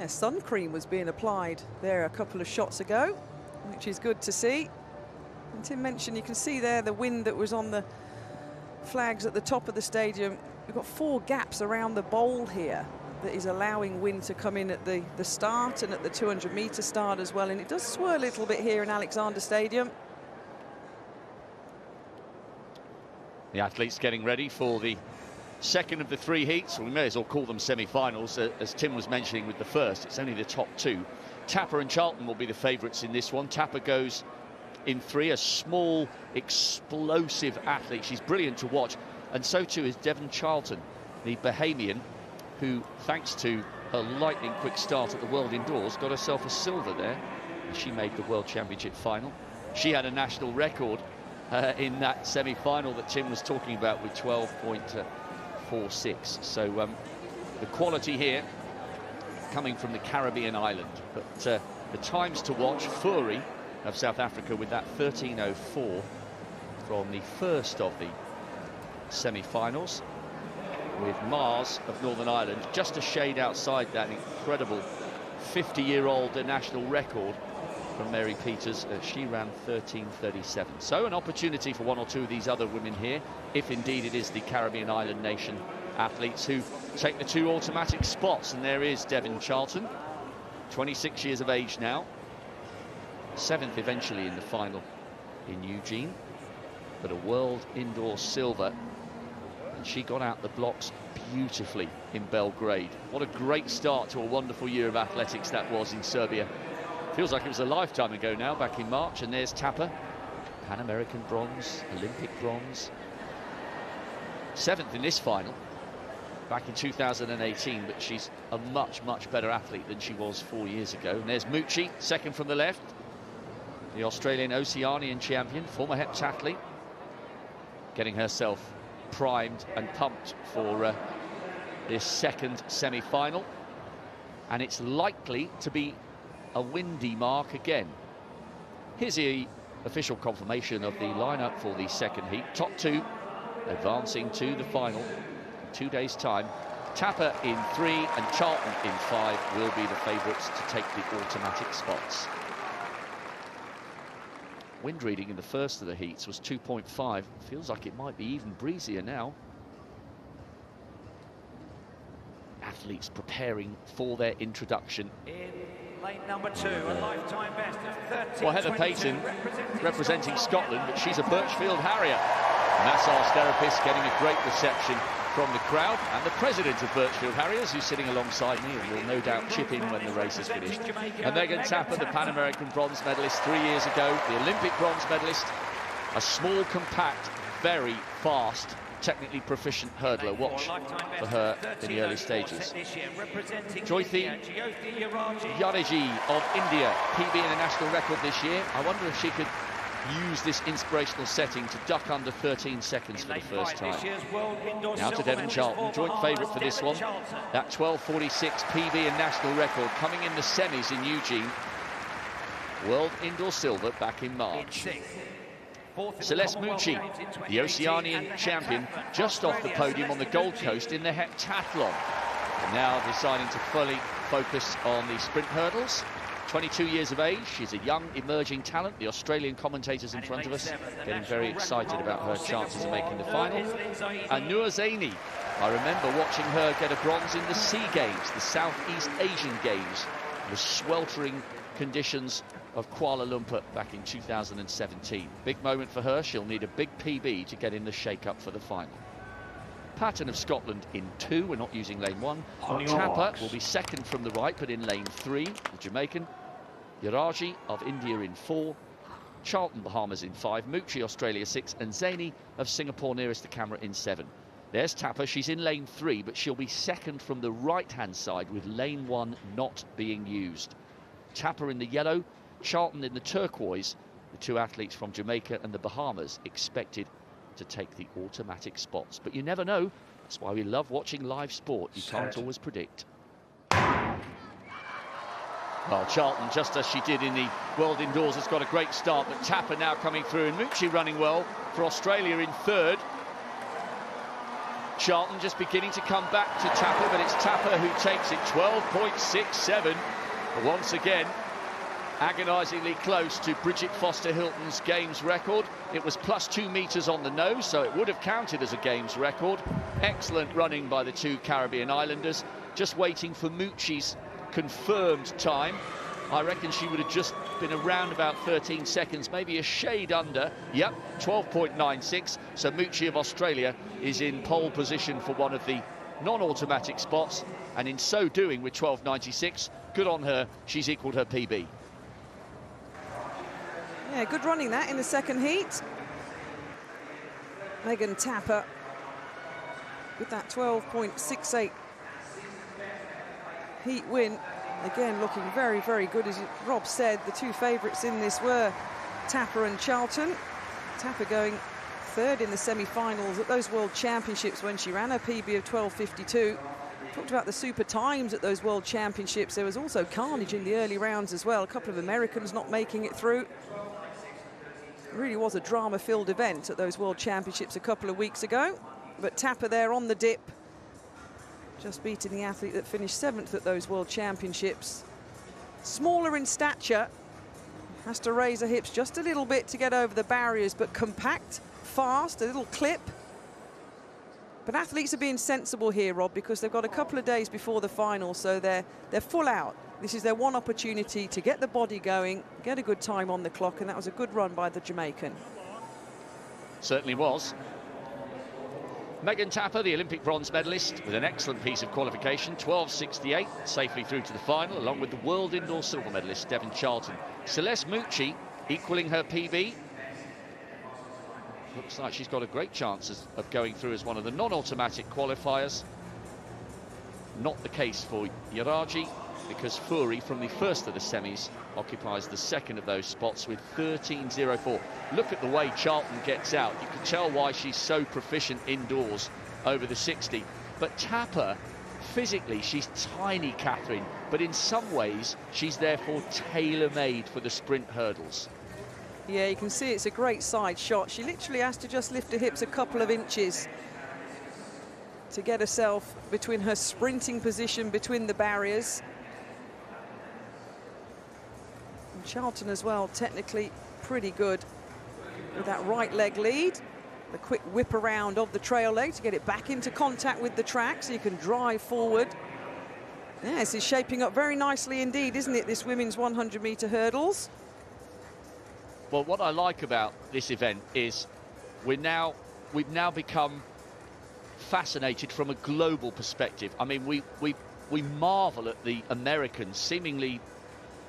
Yeah, sun cream was being applied there a couple of shots ago, which is good to see. And Tim mentioned, you can see there the wind that was on the flags at the top of the stadium. We've got 4 gaps around the bowl here that is allowing wind to come in at the start and at the 200-metre start as well. And it does swirl a little bit here in Alexander Stadium. The athletes getting ready for the second of the 3 heats. We may as well call them semi-finals. As Tim was mentioning with the first, it's only the top 2. Tapper and Charlton will be the favourites in this one. Tapper goes in 3, a small, explosive athlete. She's brilliant to watch. And so too is Devon Charlton, the Bahamian, who, thanks to her lightning quick start at the World Indoors, got herself a silver there. And she made the World Championship final. She had a national record in that semi-final that Tim was talking about with 12.46. So the quality here coming from the Caribbean island. But the times to watch, Fury of South Africa with that 13.04 from the first of the semi-finals, with Mars of Northern Ireland just a shade outside that incredible 50-year-old national record from Mary Peters. She ran 13.37. So an opportunity for 1 or 2 of these other women here, if indeed it is the Caribbean island nation athletes who take the 2 automatic spots. And there is Devon Charlton, 26 years of age now, 7th eventually in the final in Eugene, but a world indoor silver. And she got out the blocks beautifully in Belgrade. What a great start to a wonderful year of athletics that was in Serbia. Feels like it was a lifetime ago now, back in March. And there's Tapper, Pan American bronze, Olympic bronze, 7th in this final back in 2018, but she's a much better athlete than she was 4 years ago. And there's Mucci, 2nd from the left, the Australian Oceanian champion, former heptathlete, getting herself primed and pumped for this second semi-final. And it's likely to be a windy mark again. Here's the official confirmation of the lineup for the second heat. Top 2 advancing to the final in 2 days' time. Tapper in 3 and Charlton in 5 will be the favourites to take the automatic spots. Wind reading in the first of the heats was 2.5. Feels like it might be even breezier now. Athletes preparing for their introduction. In lane number 2, a lifetime best of 13. Well, Heather Payton representing Scotland, but she's a Birchfield Harrier. Massage therapist getting a great reception from the crowd, and the president of Birchfield Harriers, who's sitting alongside me, and will no doubt chip in when the race is finished. And Megan Tapper, the Pan American bronze medalist 3 years ago, the Olympic bronze medalist, a small, compact, very fast, technically proficient hurdler. Watch for her in the early stages. Jyothi Yadeji of India, PB in a national record this year. I wonder if she could use this inspirational setting to duck under 13 seconds for the first time. Now to Devon Charlton, joint favourite for this one. That 12.46 PB and national record coming in the semis in Eugene. World indoor silver back in March. Celeste Mucci, the Oceanian champion, just off the podium on the Gold Coast in the heptathlon. And now deciding to fully focus on the sprint hurdles. 22 years of age, she's a young emerging talent. The Australian commentators in front of us getting very excited about her chances of making the final. And Noor Zaini, I remember watching her get a bronze in the SEA Games, the Southeast Asian Games, the sweltering conditions of Kuala Lumpur back in 2017. Big moment for her. She'll need a big PB to get in the shake-up for the final. Patton of Scotland in 2. We're not using lane 1. Tapper will be 2nd from the right, but in lane 3. The Jamaican. Yaraji of India in 4. Charlton, Bahamas in 5. Mucci, Australia 6. And Zaini of Singapore nearest the camera in 7. There's Tapper. She's in lane 3, but she'll be 2nd from the right-hand side with lane 1 not being used. Tapper in the yellow, Charlton in the turquoise. The 2 athletes from Jamaica and the Bahamas expected to take the automatic spots. But you never know. That's why we love watching live sport. You can't always predict. Well, Charlton, just as she did in the World Indoors, has got a great start, but Tapper now coming through, and Mucci running well for Australia in 3rd. Charlton just beginning to come back to Tapper, but it's Tapper who takes it 12.67. Once again, agonisingly close to Bridget Foster-Hilton's games record. It was +2 metres on the nose, so it would have counted as a games record. Excellent running by the two Caribbean islanders. Just waiting for Mucci's confirmed time. I reckon she would have just been around about 13 seconds, maybe a shade under. Yep, 12.96. So Mucci of Australia is in pole position for one of the non-automatic spots, and in so doing with 12.96, good on her, she's equalled her PB. Yeah, good running that in the second heat. Megan Tapper with that 12.68 heat win. Again, looking very, very good. As Rob said, the two favourites in this were Tapper and Charlton. Tapper going third in the semi-finals at those World Championships when she ran her PB of 12.52. Talked about the super times at those World Championships. There was also carnage in the early rounds as well. A couple of Americans not making it through. It really was a drama-filled event at those World Championships a couple of weeks ago. But Tapper there on the dip, just beating the athlete that finished 7th at those World Championships. Smaller in stature, has to raise her hips just a little bit to get over the barriers, but compact, fast, a little clip. But athletes are being sensible here, Rob, because they've got a couple of days before the final, so they're full out. This is their one opportunity to get the body going, get a good time on the clock, and that was a good run by the Jamaican. Certainly was. Megan Tapper, the Olympic bronze medalist, with an excellent piece of qualification, 12.68, safely through to the final, along with the world indoor silver medalist, Devon Charlton. Celeste Mucci equalling her PB. Looks like she's got a great chance of going through as one of the non-automatic qualifiers. Not the case for Yaraji, because Furi, from the first of the semis, occupies the second of those spots with 13.04. Look at the way Charlton gets out. You can tell why she's so proficient indoors over the 60. But Tapper, physically, she's tiny, Catherine, but in some ways, she's therefore tailor-made for the sprint hurdles. Yeah, you can see it's a great side shot. She literally has to just lift her hips a couple of inches to get herself between her sprinting position between the barriers. And Charlton as well, technically pretty good with that right leg lead. The quick whip around of the trail leg to get it back into contact with the track so you can drive forward. Yeah, this is shaping up very nicely indeed, isn't it, this women's 100-metre hurdles? Well, what I like about this event is we've now become fascinated from a global perspective. I mean, we marvel at the Americans, seemingly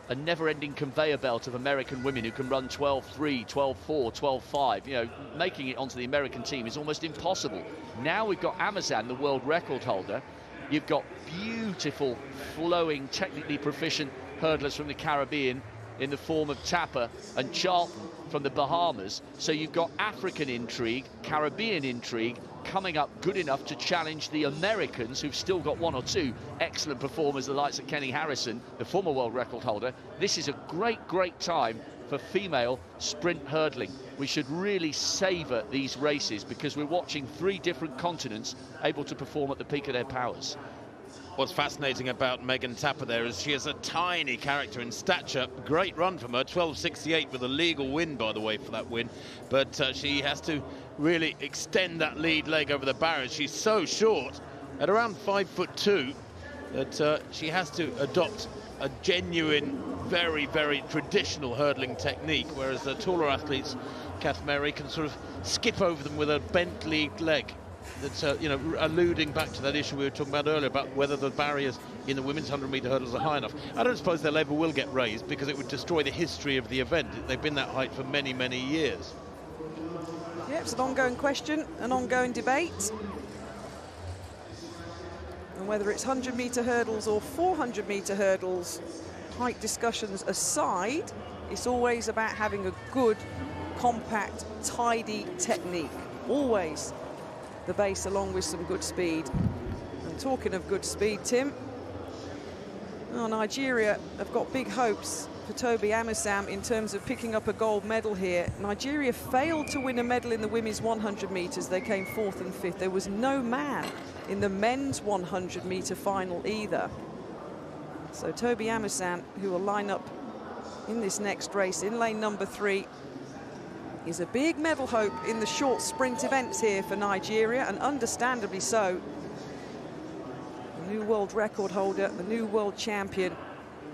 a never-ending conveyor belt of American women who can run 12.3, 12.4, 12.5. You know, making it onto the American team is almost impossible. Now we've got Amazon, the world record holder. You've got beautiful, flowing, technically proficient hurdlers from the Caribbean in the form of Tapper and Charlton from the Bahamas. So you've got African intrigue, Caribbean intrigue coming up good enough to challenge the Americans, who've still got one or two excellent performers, the likes of Kenny Harrison, the former world record holder. This is a great, great time for female sprint hurdling. We should really savour these races because we're watching 3 different continents able to perform at the peak of their powers. What's fascinating about Megan Tapper there is she is a tiny character in stature. Great run from her, 12.68 with a legal win, by the way, for that win. But she has to really extend that lead leg over the barriers. She's so short, at around 5'2", that she has to adopt a genuine, very, very traditional hurdling technique, whereas the taller athletes, Kath Mary, can sort of skip over them with a bent lead leg. That's, you know, alluding back to that issue we were talking about earlier about whether the barriers in the women's 100-metre hurdles are high enough. I don't suppose their level will get raised because it would destroy the history of the event. They've been that height for many, many years. Yeah, it's an ongoing question, an ongoing debate. And whether it's 100-metre hurdles or 400-metre hurdles, height discussions aside, it's always about having a good, compact, tidy technique. Always the base along with some good speed. And talking of good speed, Tim, Nigeria have got big hopes for Toby Amusam in terms of picking up a gold medal here. Nigeria failed to win a medal in the women's 100 metres. They came 4th and 5th. There was no man in the men's 100 metre final either. So Toby Amusam, who will line up in this next race in lane number 3, is a big medal hope in the short sprint events here for Nigeria, and understandably so. The new world record holder, the new world champion,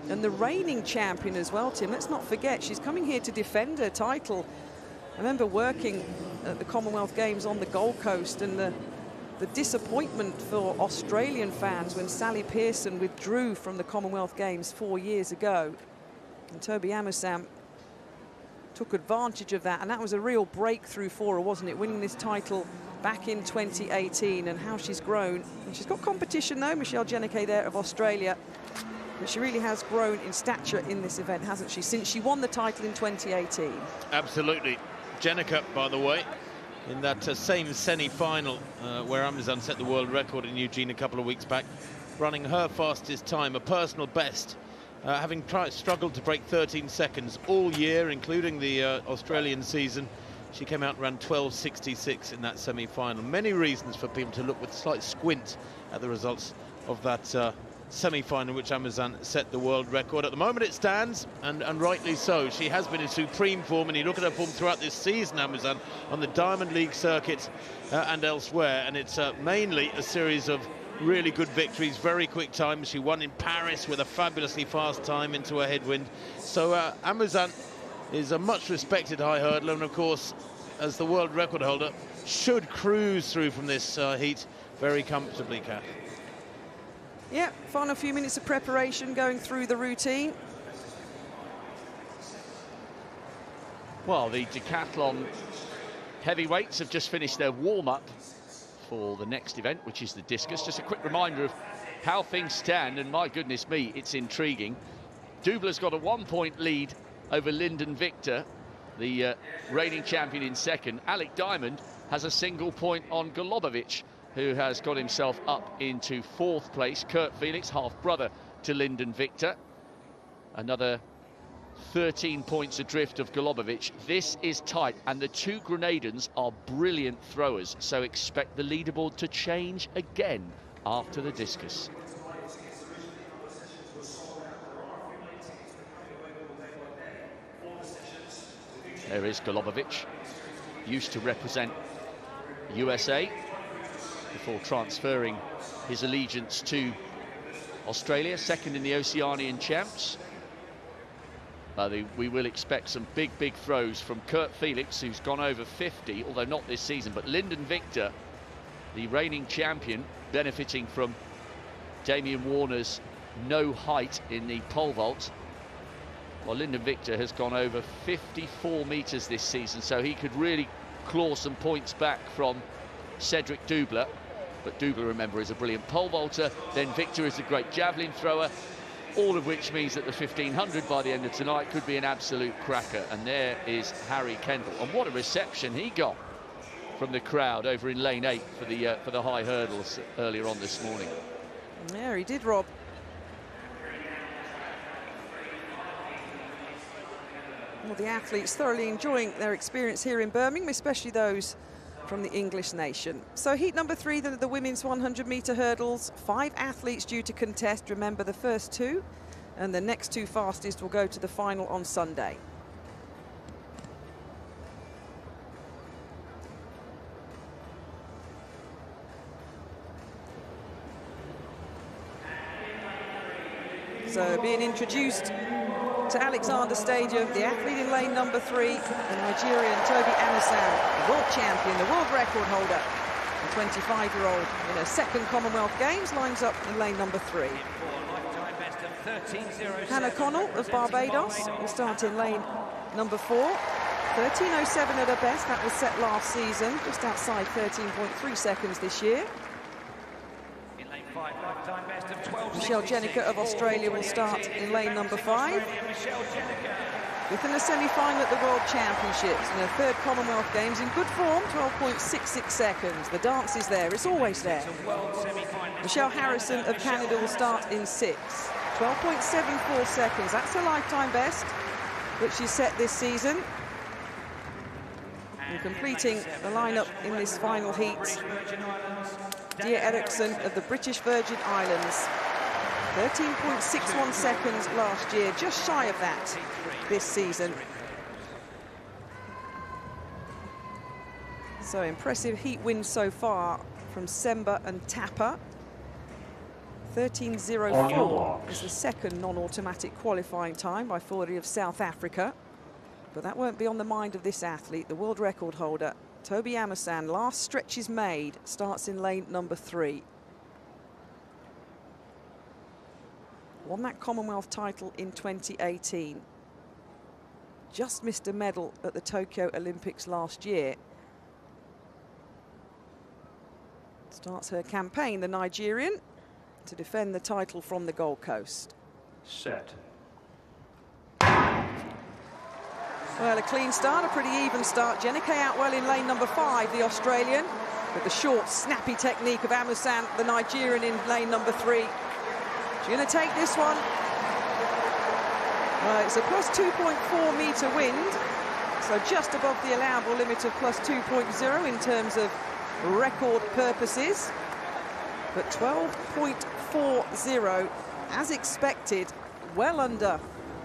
and the reigning champion as well, Tim. Let's not forget, she's coming here to defend her title. I remember working at the Commonwealth Games on the Gold Coast, and the disappointment for Australian fans when Sally Pearson withdrew from the Commonwealth Games 4 years ago. And Toby Amusam took advantage of that, and that was a real breakthrough for her, wasn't it? Winning this title back in 2018, and how she's grown. And she's got competition though, Michelle Jenneke there of Australia. But she really has grown in stature in this event, hasn't she, since she won the title in 2018? Absolutely. Jenneke, by the way, in that same semi-final where Amusam set the world record in Eugene a couple of weeks back, running her fastest time, a personal best, having struggled to break 13 seconds all year, including the Australian season. She came out and ran 12.66 in that semi-final. Many reasons for people to look with a slight squint at the results of that semi-final, which Amusam set the world record. At the moment it stands, and rightly so. She has been in supreme form, and you look at her form throughout this season, Amusam, on the Diamond League circuit and elsewhere, and it's mainly a series of really good victories, very quick times. She won in Paris with a fabulously fast time into a headwind. So Amusam is a much respected high hurdler, and of course, as the world record holder, should cruise through from this heat very comfortably, Kath. Yeah, final few minutes of preparation going through the routine. Well, the decathlon heavyweights have just finished their warm-up for the next event, which is the discus. Just a quick reminder of how things stand, and my goodness me, it's intriguing. Dubler's got a 1-point lead over Lyndon Victor, the reigning champion, in second. Alec Diamond has a single point on Golubovic, who has got himself up into 4th place. Kurt Felix, half-brother to Lyndon Victor. Another 13 points adrift of Golubovic. This is tight, and the two Grenadans are brilliant throwers, so expect the leaderboard to change again after the discus. There is Golubovic, used to represent USA before transferring his allegiance to Australia, second in the Oceanian Champs. We will expect some big throws from Kurt Felix, who's gone over 50, although not this season, but Lyndon Victor, the reigning champion, benefiting from Damien Warner's no height in the pole vault. Well, Lyndon Victor has gone over 54 metres this season, so he could really claw some points back from Cedric Dubler. But Dubler, remember, is a brilliant pole vaulter. Then Victor is a great javelin thrower, all of which means that the 1500 by the end of tonight could be an absolute cracker. And there is Harry Kendall, and what a reception he got from the crowd over in lane 8 for the high hurdles earlier on this morning. Yeah, he did, Rob. Well, the athletes thoroughly enjoying their experience here in Birmingham, especially those from the English nation. So heat number 3, the women's 100-metre hurdles. 5 athletes due to contest. Remember, the first 2 and the next 2 fastest will go to the final on Sunday. So being introduced to Alexander Stadium, the athlete in lane number 3, the Nigerian Toby Amusam, the world champion, the world record holder, the 25-year-old in her second Commonwealth Games, lines up in lane number 3. Hannah Connell of Barbados will start in lane number 4. 13.07 at her best, that was set last season, just outside 13.3 seconds this year. Michelle Jenneke of Australia will start in lane number 5. Within a semi-final at the World Championships and her third Commonwealth Games in good form, 12.66 seconds. The dance is there, it's always there. Michelle Harrison of Canada will start in 6. 12.74 seconds. That's a lifetime best that she set this season. And completing the lineup in this final heat, Dia Eriksson of the British Virgin Islands. 13.61 seconds last year, just shy of that this season. So impressive heat wins so far from Semba and Tapper. 13.04 is the second non-automatic qualifying time by Fori of South Africa. But that won't be on the mind of this athlete, the world record holder, Toby Amersan. Last stretch is made, starts in lane number 3. Won that Commonwealth title in 2018. Just missed a medal at the Tokyo Olympics last year. Starts her campaign, the Nigerian, to defend the title from the Gold Coast. Set. Well, a clean start, a pretty even start. Jenneke out well in lane number 5, the Australian, with the short, snappy technique of Amersan, the Nigerian, in lane number 3. She's going to take this one. It's a plus 2.4 metre wind, so just above the allowable limit of plus 2.0 in terms of record purposes. But 12.40, as expected, well under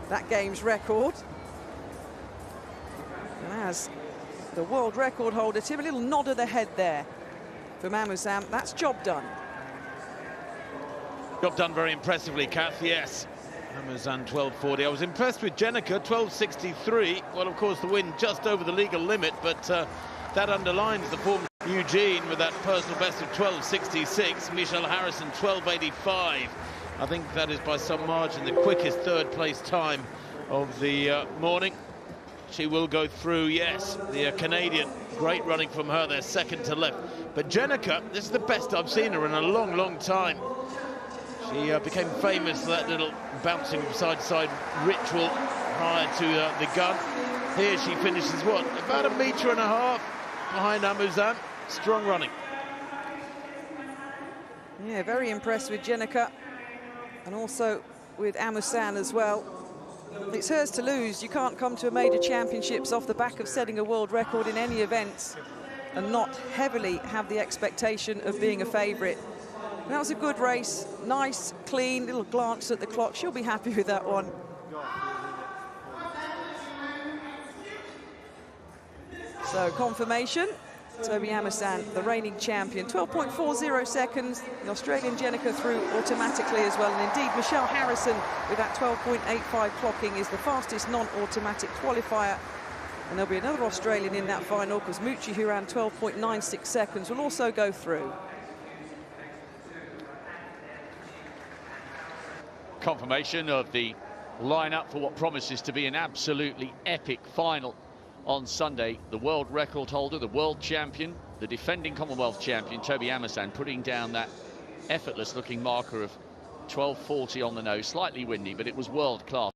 that game's record. And as the world record holder, Tim, a little nod of the head there from Amersan. That's job done. Job done very impressively, Kath, yes. Amersan 12.40. I was impressed with Jenneke, 12.63. Well, of course, the win just over the legal limit, but that underlines the form. Eugene with that personal best of 12.66. Michelle Harrison 12.85. I think that is by some margin the quickest third place time of the morning. She will go through, yes, the Canadian. Great running from her there, second to left. But Jenneke, this is the best I've seen her in a long, long time. She became famous for that little bouncing side-to-side ritual prior to the gun. Here she finishes, what, about 1.5 meters behind Amersan. Strong running. Yeah, very impressed with Jenneke, and also with Amersan as well. It's hers to lose. You can't come to a major championships off the back of setting a world record in any events and not heavily have the expectation of being a favourite. That was a good race, nice, clean, little glance at the clock. She'll be happy with that one. So confirmation, Toby Amersan, the reigning champion. 12.40 seconds. The Australian Jenneke through automatically as well. And indeed, Michelle Harrison with that 12.85 clocking is the fastest non-automatic qualifier. And there'll be another Australian in that final, because Mucci, who ran 12.96 seconds, will also go through. Confirmation of the lineup for what promises to be an absolutely epic final on Sunday. The world record holder, the world champion, the defending Commonwealth champion, Toby Amersan, putting down that effortless looking marker of 12.40 on the nose. Slightly windy, but it was world class.